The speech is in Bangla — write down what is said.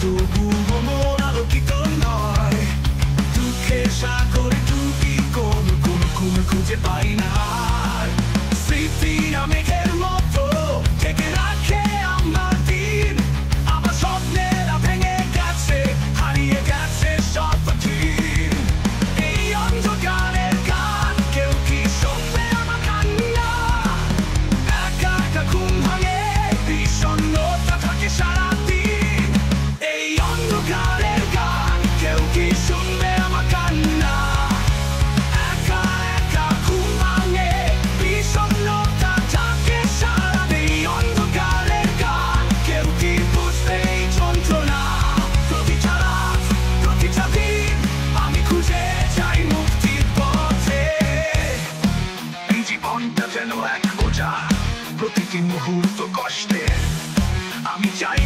তবুও মন আলোকিত নয়। দুঃখে সাগরে ডুবি কোনো খুঁজে পাই না। স্মৃতিরা মেঘের মতো ঢেকে রাখে আমার দিন। আমার স্বপ্নেরা ভেঙে গেছে, হারিয়ে গেছে সব দিন। এই অন্ধকারের গান কেউ কি শুনবে আমার কান্না? একা একা ঘুম ভাঙে, বিষণ্ণতা থাকে সারাদিন। এই অন্ধকারের গান কেউ কি শুনবে আমার কান্না? একা একা ঘুম ভাঙে, বিষণ্ণতা থাকে সারাদিন। এই অন্ধকারের গান কেউ কি বুঝবে এই যন্ত্রণা? প্রতিটা রাত, প্রতিটা দিন আমি খুঁজে যাই মুক্তির পথে। এই জীবনটা যেন এক বোঝা, প্রতিটি মুহূর্ত কষ্টে। আমি চাই